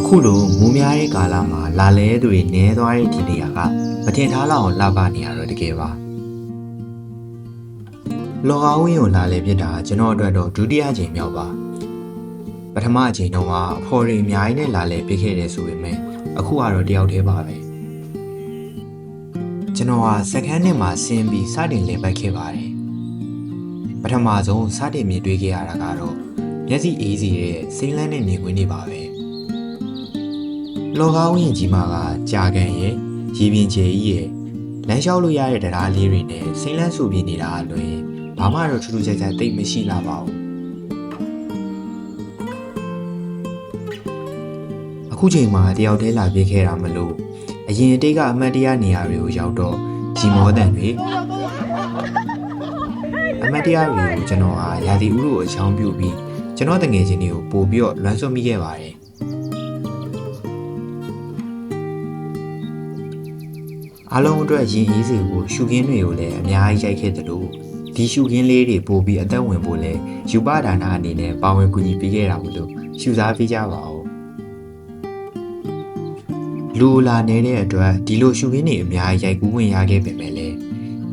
အခုလိုမိုးများတဲ့ကာလမှာလာလဲသူတွေနည်းသွားတဲ့ဒီနေရာကမထင်ထားလောက်အောင်လှပနေရတော့တကယ်ပါလောကဝင်းကိုလာလဲပြစ်တာကျွန်တော်အတွက်တော့ဒုတိယကြိမ်မြောက်ပါပထမအချိန်တုန်းကအဖော်တွေအများကြီးနဲ့လာလဲပြစ်ခဲ့တယ်ဆိုပေမဲ့အခုကတော့တယောက်တည်းပါပဲကျွန်တော်ဟာစက္ကန့်နဲ့မှဆင်းပြီးစတင်လည်ပတ်ခဲ့ပါတယ်ပထမဆုံးစတင်မြင်တွေ့ခဲ့ရတာကတော့မျက်စိအေးစီတဲ့စိမ့်လန်းတဲ့မြင်ကွင်းတွေပါပဲလောကဝင်းကြီးမှာကကြာကန်ရဲ့ရေပြင်ကျယ်ကြီးရဲ့လမ်းလျှောက်လို့ရတဲ့တရားလေးတွေနဲ့စိမ့်လန်းဆူပြနေတာအလွင်ဘာမှတော့ထူးထူးခြားခြားသိပ်မရှိလာပါဘူးအခုချိန်မှာတယောက်တည်းလာပြေးခဲ့တာမလို့အရင်အတိတ်ကအမှတ်တရနေရာတွေကိုရောက်တော့ကြီးမောတန်တွေအမှတ်တရတွေကိုကျွန်တော်ဟာရာသီဥတုကိုအချောင်းပြုပြီးကျွန်တော်တငယ်ချင်းတွေကိုပို့ပြီးတော့လွမ်းဆွမိခဲ့ပါတယ်အားလုံးအတွက်ရင်အေးစေဖို့ရှုခင်းတွေကိုလည်းအများကြီးရိုက်ခဲ့တယ်လို့ဒီရှုခင်းလေးတွေပို့ပြီးအသက်ဝင်ဖို့လဲယူပဒါနာအနေနဲ့ပါဝင်ကူညီပေးခဲ့တာမို့လို့ရှုစားပေးကြပါဦးလူလာနေတဲ့အတွက်ဒီလိုရှုခင်းတွေအများကြီးရိုက်ကူးဝင်ရခဲ့ပေမဲ့လည်း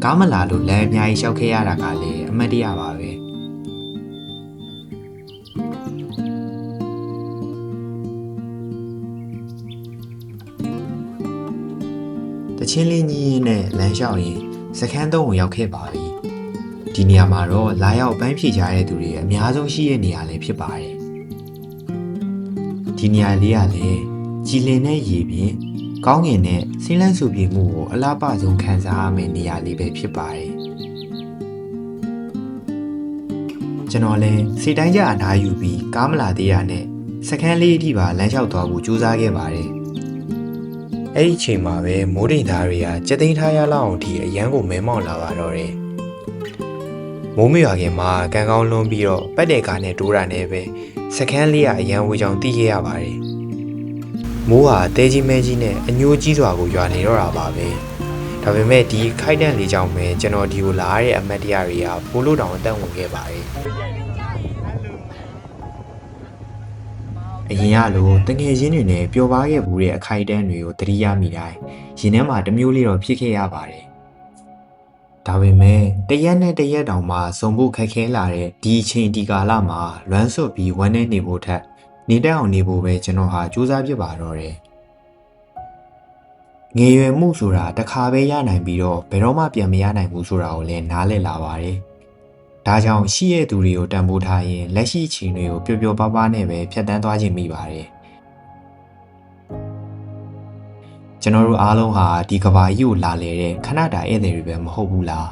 ကားမလာလို့လမ်းအများကြီးလျှောက်ခဲ့ရတာကလည်းအမှတ်တရပါပဲတချင်းလေးကြီးရင်းနဲ့လမ်းလျှောက်ရင်စခန်းသုံးကိုရောက်ခဲ့ပါပြီဒီနေရာမှာတော့လာရောက်ပန်းဖြေကြတဲ့သူတွေအများဆုံးရှိတဲ့နေရာလည်းဖြစ်ပါတယ်ဒီနေရာလေးကလည်းကြည်လင်တဲ့ရေပြင်ကောင်းငင်နဲ့ဆင်းလန်းဆူပြေမှုကိုအလားပဆုံးခံစားရမယ့်နေရာလေးပဲဖြစ်ပါတယ်ကျွန်တော်လည်းစိတ်တိုင်းကြအနားယူပြီးကားမလာသေးရနဲ့စခန်းလေးအထိပါလမ်းလျှောက်သွားဖို့ကြိုးစားခဲ့ပါတယ်အဲ့ဒီချိန်မှာပဲမိုးတိမ်သားတွေကကြက်သိမ်းထားရလောက်အောင်ဒီအရန်ကိုမဲမောက်လာပါတော့တယ်မိုးမရွာခင်မှာကံကောင်းလွန်ပြီးတော့ပတ်တဲ့ကားနဲ့တိုးတာနဲ့ပဲစခန်းလေးကအရန်ဝေချောင်တီးခဲ့ရပါတယ်မိုးဟာတဲကြီးမဲကြီးနဲ့အညိုးကြီးစွာကိုရွာနေတော့တာပါပဲဒါပေမဲ့ဒီခိုက်တန့်လေးကြောင့်ပဲကျွန်တော်ဒီကိုလာရတဲ့အမတ်တရားတွေကဘိုးလို့တောင်အသက်ဝင်ခဲ့ပါတယ်အရင်ကလိုတငယ်ချင်းတွေနဲ့ပျော်ပါခဲ့ဘူးတဲ့အခိုက်အတန့်တွေကိုသတိရမိတိုင်းရင်ထဲမှာတမျိုးလေးတော့ဖြစ်ခဲ့ရပါတယ်ဒါပေမဲ့တရက်နဲ့တရက်တောင်မှစုံဖို့ခက်ခဲလာတဲ့ဒီအချိန်ဒီကာလမှာလွမ်းဆွတ်ပြီးဝမ်းနဲ့နေဖို့ထက်နေတတ်အောင်နေဖို့ပဲကျွန်တော်ဟာစူးစမ်းပြပါတော့တယ်ငယ်ရွယ်မှုဆိုတာတစ်ခါပဲရနိုင်ပြီးတော့ဘယ်တော့မှပြန်မရနိုင်ဘူးဆိုတာကိုလည်းနားလည်လာပါတယ်ဒါကြောင့်ရှိရဲ့သူတွေကိုတန်ဖိုးထားရင်လက်ရှိအချိန်တွေကိုပျော်ပျော်ပါးပါးနဲ့ပဲဖြတ်တန်းသွားခြင်းမိပါတယ်ကျွန်တော်တို့အားလုံးဟာဒီကဘာကြီးကိုလာလေတဲ့ခဏတာဧည့်သည်တွေပဲမဟုတ်ဘူးလား